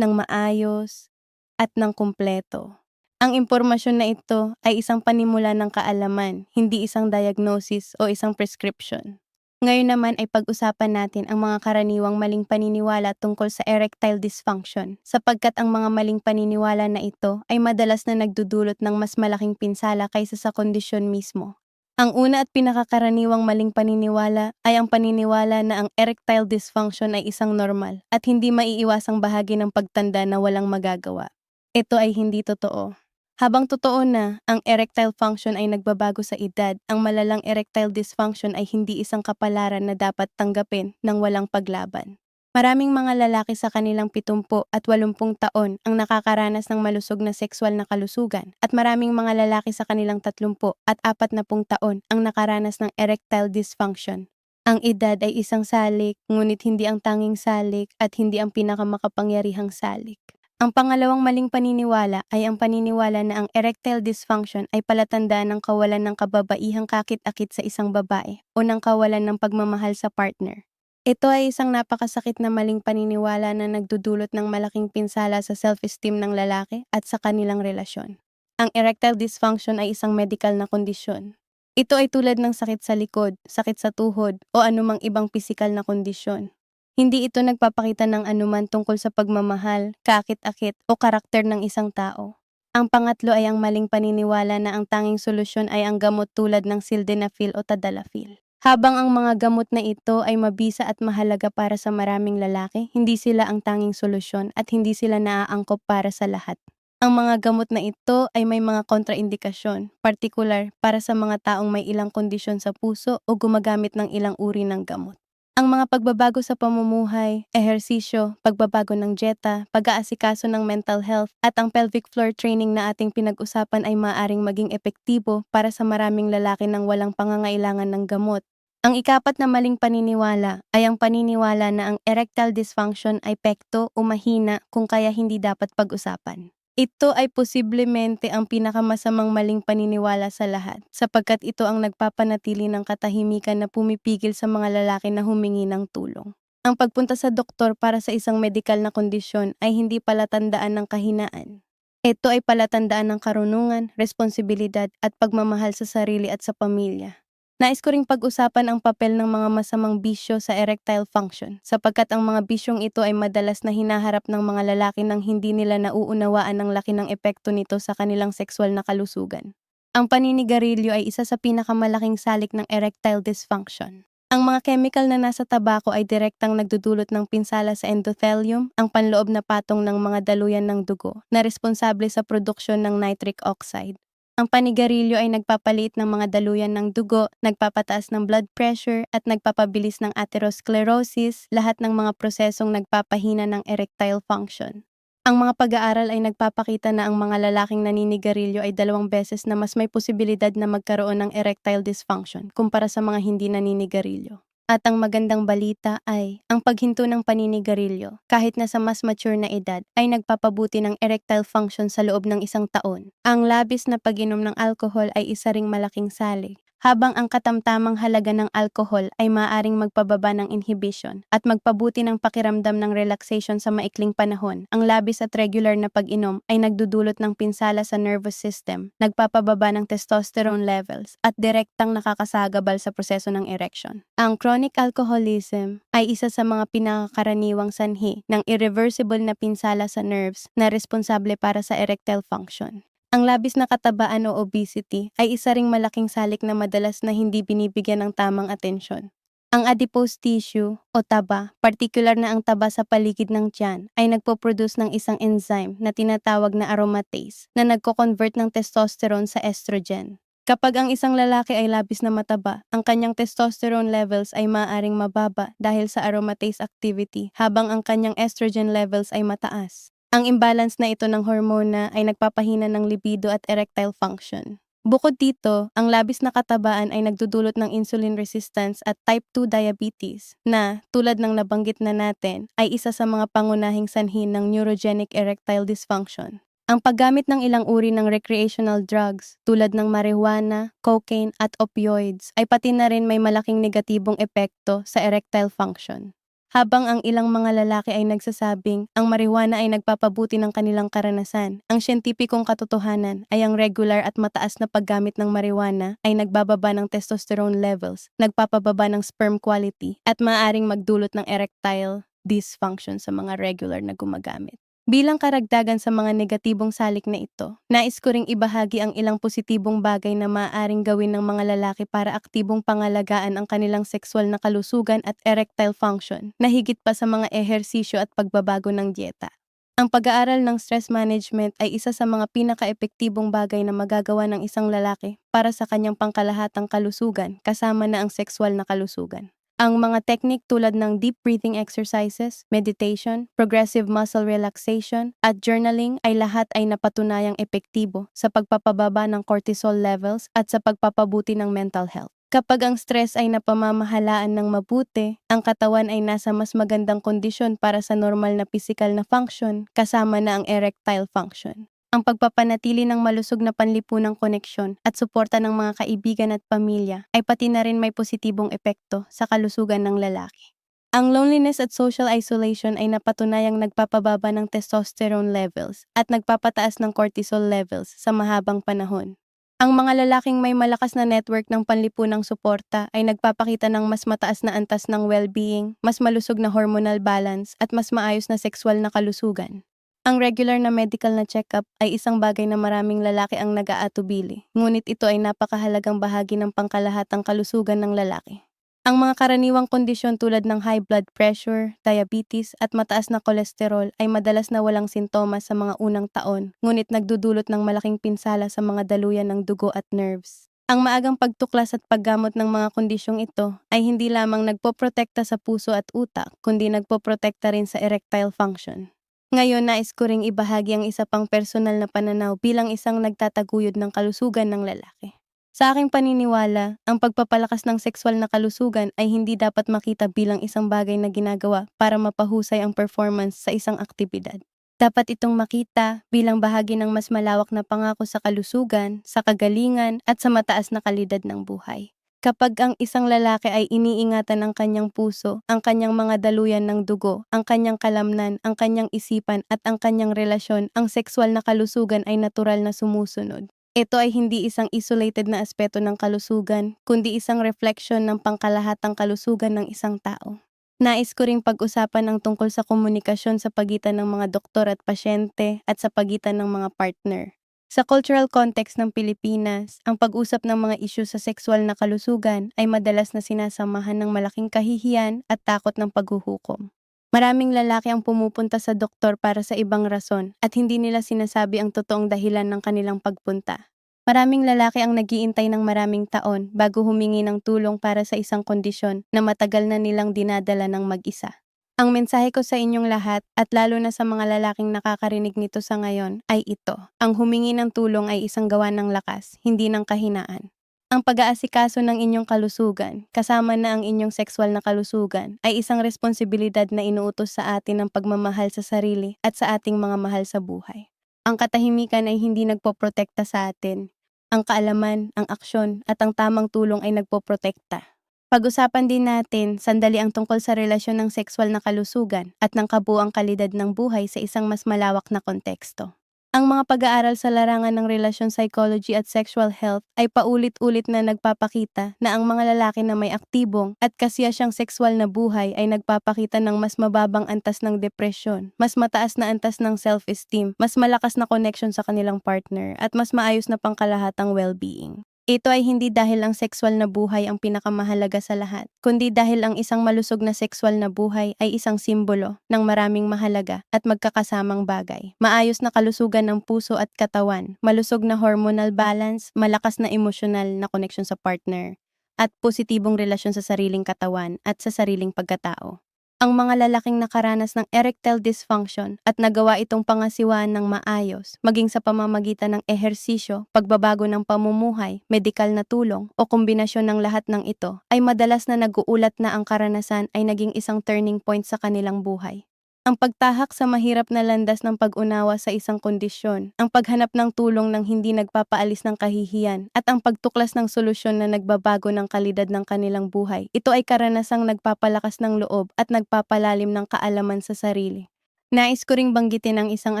ng maayos, at ng kumpleto. Ang impormasyon na ito ay isang panimula ng kaalaman, hindi isang diagnosis o isang prescription. Ngayon naman ay pag-usapan natin ang mga karaniwang maling paniniwala tungkol sa erectile dysfunction, sapagkat ang mga maling paniniwala na ito ay madalas na nagdudulot ng mas malaking pinsala kaysa sa kondisyon mismo. Ang una at pinakakaraniwang maling paniniwala ay ang paniniwala na ang erectile dysfunction ay isang normal at hindi maiiwasang bahagi ng pagtanda na walang magagawa. Ito ay hindi totoo. Habang totoo na ang erectile function ay nagbabago sa edad, ang malalang erectile dysfunction ay hindi isang kapalaran na dapat tanggapin ng walang paglaban. Maraming mga lalaki sa kanilang 70 at 80 taon ang nakakaranas ng malusog na sexual na kalusugan at maraming mga lalaki sa kanilang 30 at 40 taon ang nakaranas ng erectile dysfunction. Ang edad ay isang salik, ngunit hindi ang tanging salik at hindi ang pinakamakapangyarihang salik. Ang pangalawang maling paniniwala ay ang paniniwala na ang erectile dysfunction ay palatandaan ng kawalan ng kababaihang kakit-akit sa isang babae o ng kawalan ng pagmamahal sa partner. Ito ay isang napakasakit na maling paniniwala na nagdudulot ng malaking pinsala sa self-esteem ng lalaki at sa kanilang relasyon. Ang erectile dysfunction ay isang medical na kondisyon. Ito ay tulad ng sakit sa likod, sakit sa tuhod, o anumang ibang pisikal na kondisyon. Hindi ito nagpapakita ng anuman tungkol sa pagmamahal, kaakit-akit o karakter ng isang tao. Ang pangatlo ay ang maling paniniwala na ang tanging solusyon ay ang gamot tulad ng sildenafil o tadalafil. Habang ang mga gamot na ito ay mabisa at mahalaga para sa maraming lalaki, hindi sila ang tanging solusyon at hindi sila naaangkop para sa lahat. Ang mga gamot na ito ay may mga kontraindikasyon, partikular para sa mga taong may ilang kondisyon sa puso o gumagamit ng ilang uri ng gamot. Ang mga pagbabago sa pamumuhay, ehersisyo, pagbabago ng dieta, pag-aasikaso ng mental health, at ang pelvic floor training na ating pinag-usapan ay maaaring maging epektibo para sa maraming lalaki nang walang pangangailangan ng gamot. Ang ikapat na maling paniniwala ay ang paniniwala na ang erectile dysfunction ay pekto o mahina kung kaya hindi dapat pag-usapan. Ito ay posiblemente ang pinakamasamang maling paniniwala sa lahat, sapagkat ito ang nagpapanatili ng katahimikan na pumipigil sa mga lalaki na humingi ng tulong. Ang pagpunta sa doktor para sa isang medikal na kondisyon ay hindi palatandaan ng kahinaan. Ito ay palatandaan ng karunungan, responsibilidad at pagmamahal sa sarili at sa pamilya. Nais ko ring pag-usapan ang papel ng mga masamang bisyo sa erectile function, sapagkat ang mga bisyong ito ay madalas na hinaharap ng mga lalaki nang hindi nila nauunawaan ang laki ng epekto nito sa kanilang sexual na kalusugan. Ang paninigarilyo ay isa sa pinakamalaking salik ng erectile dysfunction. Ang mga chemical na nasa tabako ay direktang nagdudulot ng pinsala sa endothelium, ang panloob na patong ng mga daluyan ng dugo, na responsable sa produksyon ng nitric oxide. Ang panigarilyo ay nagpapaliit ng mga daluyan ng dugo, nagpapataas ng blood pressure, at nagpapabilis ng atherosclerosis, lahat ng mga prosesong nagpapahina ng erectile function. Ang mga pag-aaral ay nagpapakita na ang mga lalaking naninigarilyo ay 2 beses na mas may posibilidad na magkaroon ng erectile dysfunction kumpara sa mga hindi naninigarilyo. At ang magandang balita ay, ang paghinto ng paninigarilyo, kahit na sa mas mature na edad, ay nagpapabuti ng erectile function sa loob ng 1 taon. Ang labis na pag-inom ng alcohol ay isa ring malaking salik, habang ang katamtamang halaga ng alcohol ay maaaring magpababa ng inhibition at magpabuti ng pakiramdam ng relaxation sa maikling panahon. Ang labis at regular na pag-inom ay nagdudulot ng pinsala sa nervous system, nagpapababa ng testosterone levels, at direktang nakakasagabal sa proseso ng erection. Ang chronic alcoholism ay isa sa mga pinakakaraniwang sanhi ng irreversible na pinsala sa nerves na responsable para sa erectile function. Ang labis na katabaan o obesity ay isa ring malaking salik na madalas na hindi binibigyan ng tamang atensyon. Ang adipose tissue o taba, partikular na ang taba sa paligid ng tiyan, ay nagpo-produce ng isang enzyme na tinatawag na aromatase na nagko-convert ng testosterone sa estrogen. Kapag ang isang lalaki ay labis na mataba, ang kanyang testosterone levels ay maaaring mababa dahil sa aromatase activity, habang ang kanyang estrogen levels ay mataas. Ang imbalance na ito ng hormona ay nagpapahina ng libido at erectile function. Bukod dito, ang labis na katabaan ay nagdudulot ng insulin resistance at type 2 diabetes na, tulad ng nabanggit na natin, ay isa sa mga pangunahing sanhi ng neurogenic erectile dysfunction. Ang paggamit ng ilang uri ng recreational drugs tulad ng marijuana, cocaine at opioids ay pati na rin may malaking negatibong epekto sa erectile function. Habang ang ilang mga lalaki ay nagsasabing ang marijuana ay nagpapabuti ng kanilang karanasan, ang siyentipikong katotohanan ay ang regular at mataas na paggamit ng marijuana ay nagbababa ng testosterone levels, nagpapababa ng sperm quality, at maaaring magdulot ng erectile dysfunction sa mga regular na gumagamit. Bilang karagdagan sa mga negatibong salik na ito, nais ko ring ibahagi ang ilang positibong bagay na maaaring gawin ng mga lalaki para aktibong pangalagaan ang kanilang sexual na kalusugan at erectile function, na higit pa sa mga ehersisyo at pagbabago ng dieta. Ang pag-aaral ng stress management ay isa sa mga pinaka-epektibong bagay na magagawa ng isang lalaki para sa kanyang pangkalahatang kalusugan, kasama na ang sexual na kalusugan. Ang mga technique tulad ng deep breathing exercises, meditation, progressive muscle relaxation, at journaling ay lahat ay napatunayang epektibo sa pagpapababa ng cortisol levels at sa pagpapabuti ng mental health. Kapag ang stress ay napamamahalaan ng mabuti, ang katawan ay nasa mas magandang kondisyon para sa normal na physical na function, kasama na ang erectile function. Ang pagpapanatili ng malusog na panlipunang koneksyon at suporta ng mga kaibigan at pamilya ay pati na rin may positibong epekto sa kalusugan ng lalaki. Ang loneliness at social isolation ay napatunayang nagpapababa ng testosterone levels at nagpapataas ng cortisol levels sa mahabang panahon. Ang mga lalaking may malakas na network ng panlipunang suporta ay nagpapakita ng mas mataas na antas ng well-being, mas malusog na hormonal balance at mas maayos na sexual na kalusugan. Ang regular na medical na check-up ay isang bagay na maraming lalaki ang nag-aatubili, ngunit ito ay napakahalagang bahagi ng pangkalahatang kalusugan ng lalaki. Ang mga karaniwang kondisyon tulad ng high blood pressure, diabetes at mataas na kolesterol ay madalas na walang sintomas sa mga unang taon, ngunit nagdudulot ng malaking pinsala sa mga daluyan ng dugo at nerves. Ang maagang pagtuklas at paggamot ng mga kondisyong ito ay hindi lamang nagpoprotekta sa puso at utak, kundi nagpoprotekta rin sa erectile function. Ngayon, nais ko ring ibahagi ang isa pang personal na pananaw bilang isang nagtataguyod ng kalusugan ng lalaki. Sa aking paniniwala, ang pagpapalakas ng sexual na kalusugan ay hindi dapat makita bilang isang bagay na ginagawa para mapahusay ang performance sa isang aktibidad. Dapat itong makita bilang bahagi ng mas malawak na pangako sa kalusugan, sa kagalingan, at sa mataas na kalidad ng buhay. Kapag ang isang lalaki ay iniingatan ang kanyang puso, ang kanyang mga daluyan ng dugo, ang kanyang kalamnan, ang kanyang isipan at ang kanyang relasyon, ang sexual na kalusugan ay natural na sumusunod. Ito ay hindi isang isolated na aspeto ng kalusugan, kundi isang refleksyon ng pangkalahatang kalusugan ng isang tao. Nais ko ring pag-usapan ang tungkol sa komunikasyon sa pagitan ng mga doktor at pasyente at sa pagitan ng mga partner. Sa cultural context ng Pilipinas, ang pag-usap ng mga isyu sa sexual na kalusugan ay madalas na sinasamahan ng malaking kahihiyan at takot ng paghuhukom. Maraming lalaki ang pumupunta sa doktor para sa ibang rason at hindi nila sinasabi ang totoong dahilan ng kanilang pagpunta. Maraming lalaki ang nagiintay ng maraming taon bago humingi ng tulong para sa isang kondisyon na matagal na nilang dinadala ng mag-isa. Ang mensahe ko sa inyong lahat, at lalo na sa mga lalaking nakakarinig nito sa ngayon, ay ito. Ang humingi ng tulong ay isang gawa ng lakas, hindi ng kahinaan. Ang pag-aasikaso ng inyong kalusugan, kasama na ang inyong sexual na kalusugan, ay isang responsibilidad na inuutos sa atin ng pagmamahal sa sarili at sa ating mga mahal sa buhay. Ang katahimikan ay hindi nagpoprotekta sa atin. Ang kaalaman, ang aksyon, at ang tamang tulong ay nagpoprotekta. Pag-usapan din natin sandali ang tungkol sa relasyon ng sexual na kalusugan at ng kabuuang kalidad ng buhay sa isang mas malawak na konteksto. Ang mga pag-aaral sa larangan ng relasyon psychology at sexual health ay paulit-ulit na nagpapakita na ang mga lalaki na may aktibong at kasiyasyang sexual na buhay ay nagpapakita ng mas mababang antas ng depresyon, mas mataas na antas ng self-esteem, mas malakas na connection sa kanilang partner, at mas maayos na pangkalahatang well-being. Ito ay hindi dahil ang sexual na buhay ang pinakamahalaga sa lahat, kundi dahil ang isang malusog na sexual na buhay ay isang simbolo ng maraming mahalaga at magkakasamang bagay. Maayos na kalusugan ng puso at katawan, malusog na hormonal balance, malakas na emosyonal na koneksyon sa partner, at positibong relasyon sa sariling katawan at sa sariling pagkatao. Ang mga lalaking nakaranas ng erectile dysfunction at nagawa itong pangasiwaan ng maayos, maging sa pamamagitan ng ehersisyo, pagbabago ng pamumuhay, medikal na tulong, o kombinasyon ng lahat ng ito, ay madalas na nag-uulat na ang karanasan ay naging isang turning point sa kanilang buhay. Ang pagtahak sa mahirap na landas ng pag-unawa sa isang kondisyon, ang paghanap ng tulong ng hindi nagpapaalis ng kahihiyan, at ang pagtuklas ng solusyon na nagbabago ng kalidad ng kanilang buhay. Ito ay karanasang nagpapalakas ng loob at nagpapalalim ng kaalaman sa sarili. Nais ko ring banggitin ang isang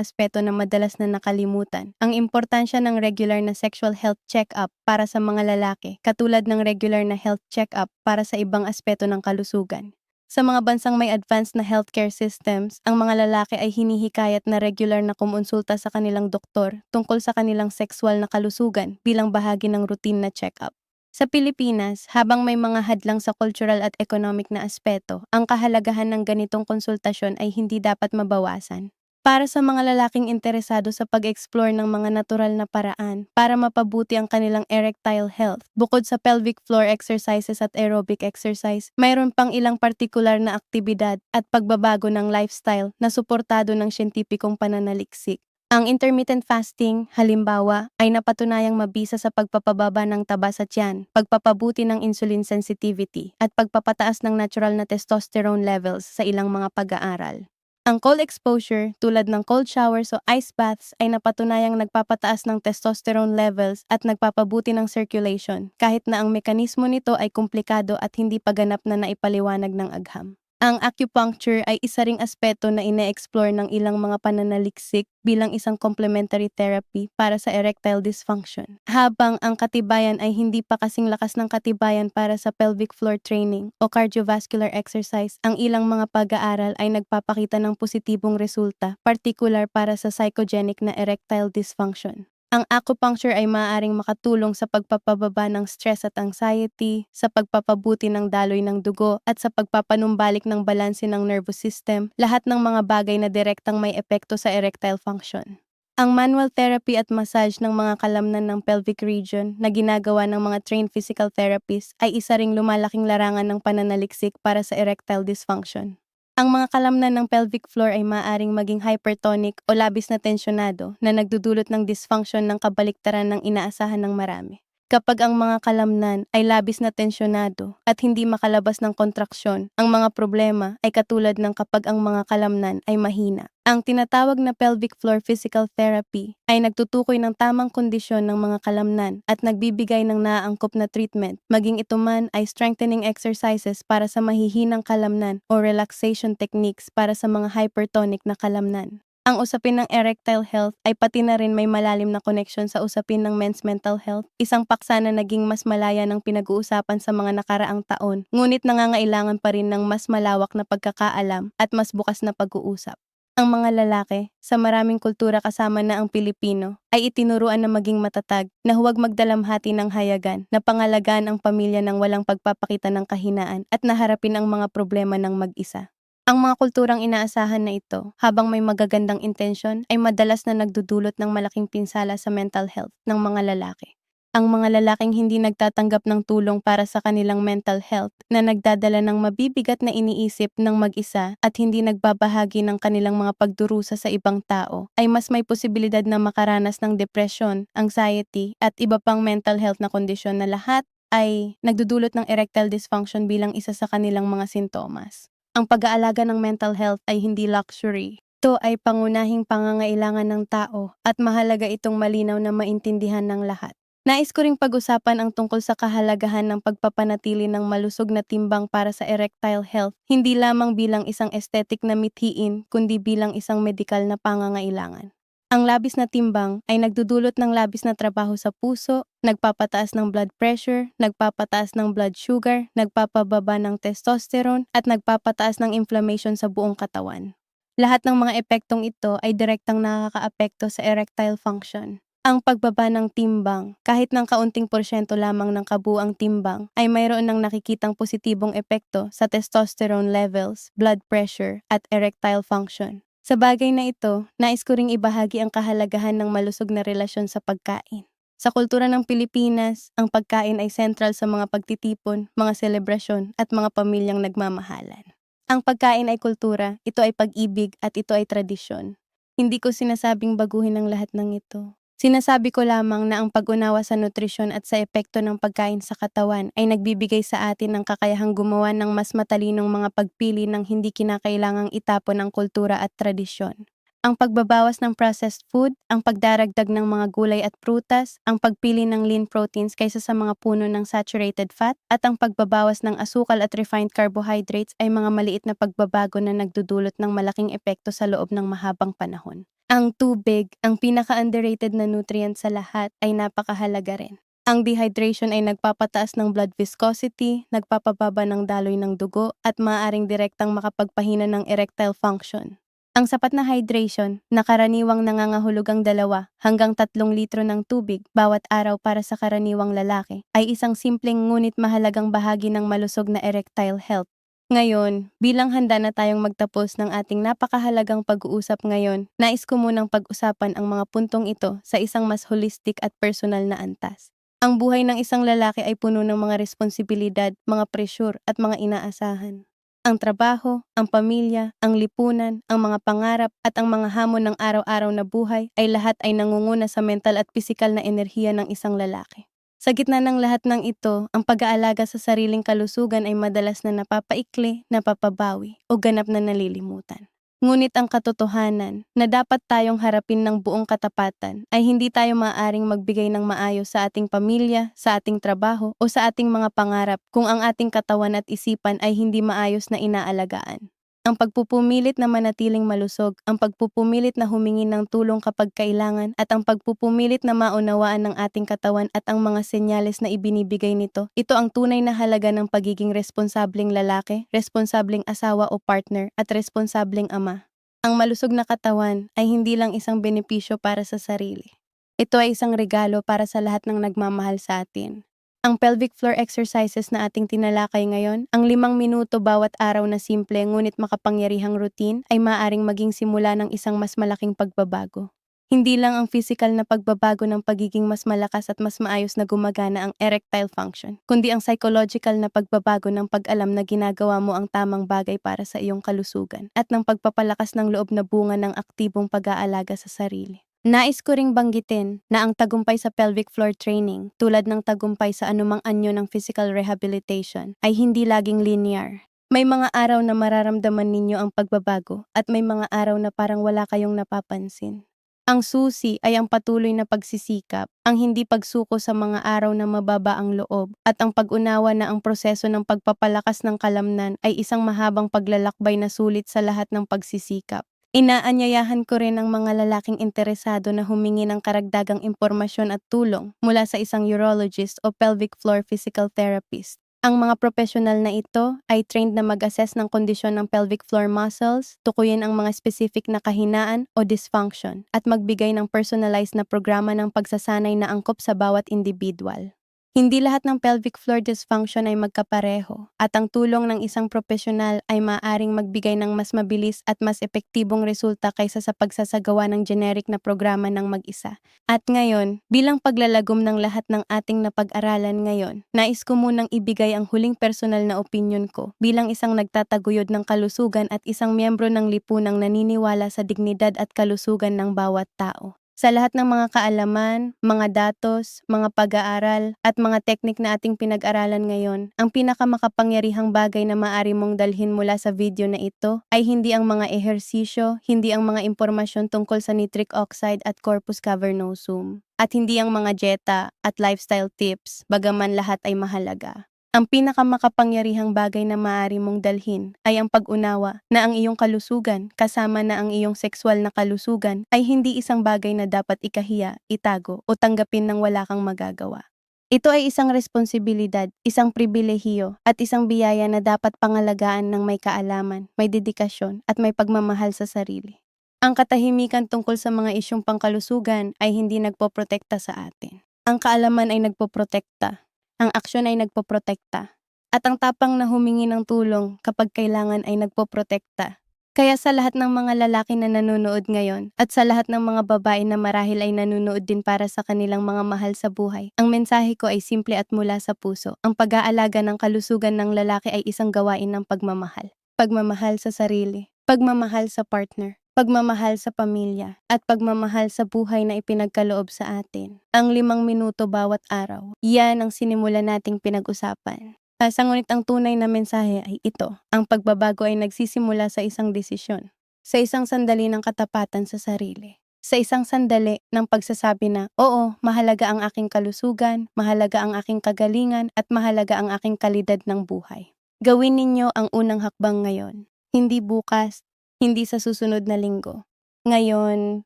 aspeto na madalas na nakalimutan, ang importansya ng regular na sexual health check-up para sa mga lalaki, katulad ng regular na health check-up para sa ibang aspeto ng kalusugan. Sa mga bansang may advanced na healthcare systems, ang mga lalaki ay hinihikayat na regular na kumonsulta sa kanilang doktor tungkol sa kanilang sexual na kalusugan bilang bahagi ng routine na check-up. Sa Pilipinas, habang may mga hadlang sa cultural at economic na aspeto, ang kahalagahan ng ganitong konsultasyon ay hindi dapat mabawasan. Para sa mga lalaking interesado sa pag-explore ng mga natural na paraan para mapabuti ang kanilang erectile health, bukod sa pelvic floor exercises at aerobic exercise, mayroon pang ilang partikular na aktibidad at pagbabago ng lifestyle na suportado ng siyentipikong pananaliksik. Ang intermittent fasting, halimbawa, ay napatunayang mabisa sa pagpapababa ng taba sa tiyan, pagpapabuti ng insulin sensitivity, at pagpapataas ng natural na testosterone levels sa ilang mga pag-aaral. Ang cold exposure, tulad ng cold showers o ice baths, ay napatunayang nagpapataas ng testosterone levels at nagpapabuti ng circulation, kahit na ang mekanismo nito ay komplikado at hindi pa ganap na naipaliwanag ng agham. Ang acupuncture ay isa ring aspeto na ine-explore ng ilang mga pananaliksik bilang isang complementary therapy para sa erectile dysfunction. Habang ang katibayan ay hindi pa kasing lakas ng katibayan para sa pelvic floor training o cardiovascular exercise, ang ilang mga pag-aaral ay nagpapakita ng positibong resulta, particular para sa psychogenic na erectile dysfunction. Ang acupuncture ay maaaring makatulong sa pagpapababa ng stress at anxiety, sa pagpapabuti ng daloy ng dugo, at sa pagpapanumbalik ng balanse ng nervous system, lahat ng mga bagay na direktang may epekto sa erectile function. Ang manual therapy at massage ng mga kalamnan ng pelvic region na ginagawa ng mga trained physical therapists ay isa ring lumalaking larangan ng pananaliksik para sa erectile dysfunction. Ang mga kalamnan ng pelvic floor ay maaaring maging hypertonic o labis na tensyonado na nagdudulot ng dysfunction ng kabaliktaran ng inaasahan ng marami. Kapag ang mga kalamnan ay labis na tensyonado at hindi makalabas ng kontraksyon, ang mga problema ay katulad ng kapag ang mga kalamnan ay mahina. Ang tinatawag na pelvic floor physical therapy ay nagtutukoy ng tamang kondisyon ng mga kalamnan at nagbibigay ng naaangkop na treatment, maging ito man ay strengthening exercises para sa mahihinang kalamnan o relaxation techniques para sa mga hypertonic na kalamnan. Ang usapin ng erectile health ay pati na rin may malalim na koneksyon sa usapin ng men's mental health, isang paksa na naging mas malaya ng pinag-uusapan sa mga nakaraang taon, ngunit nangangailangan pa rin ng mas malawak na pagkakaalam at mas bukas na pag-uusap. Ang mga lalaki, sa maraming kultura kasama na ang Pilipino, ay itinuruan na maging matatag, na huwag magdalamhati ng hayagan, na pangalagaan ang pamilya ng walang pagpapakita ng kahinaan at naharapin ang mga problema ng mag-isa. Ang mga kulturang inaasahan na ito, habang may magagandang intensyon, ay madalas na nagdudulot ng malaking pinsala sa mental health ng mga lalaki. Ang mga lalaking hindi nagtatanggap ng tulong para sa kanilang mental health, na nagdadala ng mabibigat na iniisip ng mag-isa at hindi nagbabahagi ng kanilang mga pagdurusa sa ibang tao, ay mas may posibilidad na makaranas ng depression, anxiety, at iba pang mental health na kondisyon na lahat ay nagdudulot ng erectile dysfunction bilang isa sa kanilang mga sintomas. Ang pag-aalaga ng mental health ay hindi luxury. Ito ay pangunahing pangangailangan ng tao at mahalaga itong malinaw na maintindihan ng lahat. Nais ko ring pag-usapan ang tungkol sa kahalagahan ng pagpapanatili ng malusog na timbang para sa erectile health, hindi lamang bilang isang aesthetic na mithiin, kundi bilang isang medikal na pangangailangan. Ang labis na timbang ay nagdudulot ng labis na trabaho sa puso, nagpapataas ng blood pressure, nagpapataas ng blood sugar, nagpapababa ng testosterone, at nagpapataas ng inflammation sa buong katawan. Lahat ng mga epektong ito ay direktang nakakaapekto sa erectile function. Ang pagbaba ng timbang, kahit ng kaunting porsyento lamang ng kabuuang timbang, ay mayroon ng nakikitang positibong epekto sa testosterone levels, blood pressure, at erectile function. Sa bagay na ito, nais ko ring ibahagi ang kahalagahan ng malusog na relasyon sa pagkain. Sa kultura ng Pilipinas, ang pagkain ay sentral sa mga pagtitipon, mga selebrasyon, at mga pamilyang nagmamahalan. Ang pagkain ay kultura, ito ay pag-ibig, at ito ay tradisyon. Hindi ko sinasabing baguhin ang lahat ng ito. Sinasabi ko lamang na ang pag-unawa sa nutrisyon at sa epekto ng pagkain sa katawan ay nagbibigay sa atin ng kakayahang gumawa ng mas matalinong mga pagpili ng hindi kinakailangang itapon ang kultura at tradisyon. Ang pagbabawas ng processed food, ang pagdaragdag ng mga gulay at prutas, ang pagpili ng lean proteins kaysa sa mga puno ng saturated fat, at ang pagbabawas ng asukal at refined carbohydrates ay mga maliit na pagbabago na nagdudulot ng malaking epekto sa loob ng mahabang panahon. Ang tubig, ang pinaka-underrated na nutrient sa lahat, ay napakahalaga rin. Ang dehydration ay nagpapataas ng blood viscosity, nagpapababa ng daloy ng dugo, at maaaring direktang makapagpahina ng erectile function. Ang sapat na hydration, na karaniwang nangangahulugang 2 hanggang 3 litro ng tubig bawat araw para sa karaniwang lalaki, ay isang simpleng ngunit mahalagang bahagi ng malusog na erectile health. Ngayon, bilang handa na tayong magtapos ng ating napakahalagang pag-uusap ngayon, nais ko munang pag-usapan ang mga puntong ito sa isang mas holistic at personal na antas. Ang buhay ng isang lalaki ay puno ng mga responsibilidad, mga pressure, at mga inaasahan. Ang trabaho, ang pamilya, ang lipunan, ang mga pangarap, at ang mga hamon ng araw-araw na buhay ay lahat ay nangunguna sa mental at pisikal na enerhiya ng isang lalaki. Sa gitna ng lahat ng ito, ang pag-aalaga sa sariling kalusugan ay madalas na napapaikli, napapabawi, o ganap na nalilimutan. Ngunit ang katotohanan na dapat tayong harapin ng buong katapatan ay hindi tayo maaaring magbigay ng maayos sa ating pamilya, sa ating trabaho, o sa ating mga pangarap kung ang ating katawan at isipan ay hindi maayos na inaalagaan. Ang pagpupumilit na manatiling malusog, ang pagpupumilit na humingi ng tulong kapag kailangan, at ang pagpupumilit na maunawaan ng ating katawan at ang mga senyales na ibinibigay nito, ito ang tunay na halaga ng pagiging responsableng lalaki, responsableng asawa o partner, at responsableng ama. Ang malusog na katawan ay hindi lang isang benepisyo para sa sarili. Ito ay isang regalo para sa lahat ng nagmamahal sa atin. Ang pelvic floor exercises na ating tinalakay ngayon, ang 5 minuto bawat araw na simple ngunit makapangyarihang routine, ay maaaring maging simula ng isang mas malaking pagbabago. Hindi lang ang physical na pagbabago ng pagiging mas malakas at mas maayos na gumagana ang erectile function, kundi ang psychological na pagbabago ng pag-alam na ginagawa mo ang tamang bagay para sa iyong kalusugan, at ng pagpapalakas ng loob na bunga ng aktibong pag-aalaga sa sarili. Nais ko ring banggitin na ang tagumpay sa pelvic floor training, tulad ng tagumpay sa anumang anyo ng physical rehabilitation, ay hindi laging linear. May mga araw na mararamdaman ninyo ang pagbabago, at may mga araw na parang wala kayong napapansin. Ang susi ay ang patuloy na pagsisikap, ang hindi pagsuko sa mga araw na mababa ang loob, at ang pag-unawa na ang proseso ng pagpapalakas ng kalamnan ay isang mahabang paglalakbay na sulit sa lahat ng pagsisikap. Inaanyayahan ko rin ang mga lalaking interesado na humingi ng karagdagang impormasyon at tulong mula sa isang urologist o pelvic floor physical therapist. Ang mga profesional na ito ay trained na mag-assess ng kondisyon ng pelvic floor muscles, tukuyin ang mga specific na kahinaan o dysfunction, at magbigay ng personalized na programa ng pagsasanay na angkop sa bawat individual. Hindi lahat ng pelvic floor dysfunction ay magkapareho, at ang tulong ng isang profesional ay maaaring magbigay ng mas mabilis at mas epektibong resulta kaysa sa pagsasagawa ng generic na programa ng mag-isa. At ngayon, bilang paglalagom ng lahat ng ating napag-aralan ngayon, nais ko munang ibigay ang huling personal na opinyon ko bilang isang nagtataguyod ng kalusugan at isang miyembro ng lipunang naniniwala sa dignidad at kalusugan ng bawat tao. Sa lahat ng mga kaalaman, mga datos, mga pag-aaral, at mga teknik na ating pinag-aralan ngayon, ang pinakamakapangyarihang bagay na maaari mong dalhin mula sa video na ito ay hindi ang mga ehersisyo, hindi ang mga impormasyon tungkol sa nitric oxide at corpus cavernosum, at hindi ang mga dieta at lifestyle tips, bagaman lahat ay mahalaga. Ang pinakamakapangyarihang bagay na maaari mong dalhin ay ang pag-unawa na ang iyong kalusugan, kasama na ang iyong sexual na kalusugan, ay hindi isang bagay na dapat ikahiya, itago, o tanggapin ng wala kang magagawa. Ito ay isang responsibilidad, isang pribilehiyo, at isang biyaya na dapat pangalagaan ng may kaalaman, may dedikasyon, at may pagmamahal sa sarili. Ang katahimikan tungkol sa mga isyung pangkalusugan ay hindi nagpoprotekta sa atin. Ang kaalaman ay nagpoprotekta. Ang aksyon ay nagpoprotekta. At ang tapang na humingi ng tulong kapag kailangan ay nagpoprotekta. Kaya sa lahat ng mga lalaki na nanonood ngayon at sa lahat ng mga babae na marahil ay nanonood din para sa kanilang mga mahal sa buhay, ang mensahe ko ay simple at mula sa puso. Ang pag-aalaga ng kalusugan ng lalaki ay isang gawain ng pagmamahal. Pagmamahal sa sarili, pagmamahal sa partner, pagmamahal sa pamilya, at pagmamahal sa buhay na ipinagkaloob sa atin. Ang 5 minuto bawat araw, yan ang sinimula nating pinag-usapan. Ngunit ang tunay na mensahe ay ito, ang pagbabago ay nagsisimula sa isang desisyon, sa isang sandali ng katapatan sa sarili, sa isang sandali ng pagsasabi na, oo, mahalaga ang aking kalusugan, mahalaga ang aking kagalingan, at mahalaga ang aking kalidad ng buhay. Gawin ninyo ang unang hakbang ngayon, hindi bukas, hindi sa susunod na linggo. Ngayon,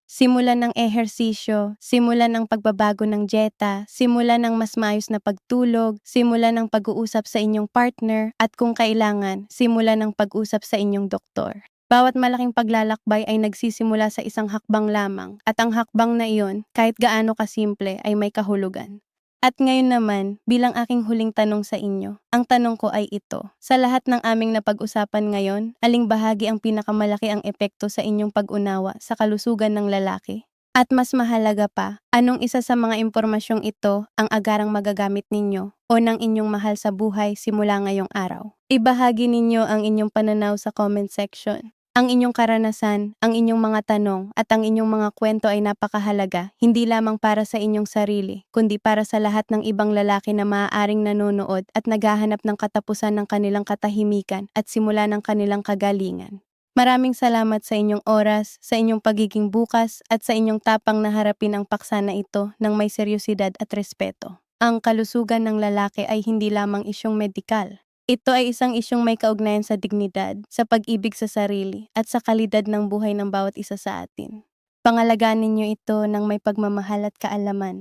simulan ng ehersisyo, simulan ng pagbabago ng dieta, simulan ng mas maayos na pagtulog, simulan ng pag-uusap sa inyong partner, at kung kailangan, simulan ng pag-usap sa inyong doktor. Bawat malaking paglalakbay ay nagsisimula sa isang hakbang lamang, at ang hakbang na iyon, kahit gaano kasimple, ay may kahulugan. At ngayon naman, bilang aking huling tanong sa inyo, ang tanong ko ay ito. Sa lahat ng aming napag-usapan ngayon, aling bahagi ang pinakamalaki ang epekto sa inyong pag-unawa sa kalusugan ng lalaki? At mas mahalaga pa, anong isa sa mga impormasyong ito ang agarang magagamit ninyo o ng inyong mahal sa buhay simula ngayong araw? Ibahagi ninyo ang inyong pananaw sa comment section. Ang inyong karanasan, ang inyong mga tanong, at ang inyong mga kwento ay napakahalaga, hindi lamang para sa inyong sarili, kundi para sa lahat ng ibang lalaki na maaaring nanonood at naghahanap ng katapusan ng kanilang katahimikan at simula ng kanilang kagalingan. Maraming salamat sa inyong oras, sa inyong pagiging bukas, at sa inyong tapang na harapin ang paksa na ito ng may seryosidad at respeto. Ang kalusugan ng lalaki ay hindi lamang isyong medikal. Ito ay isang isyong may kaugnayan sa dignidad, sa pag-ibig sa sarili, at sa kalidad ng buhay ng bawat isa sa atin. Pangalagaan ninyo ito ng may pagmamahal at kaalaman.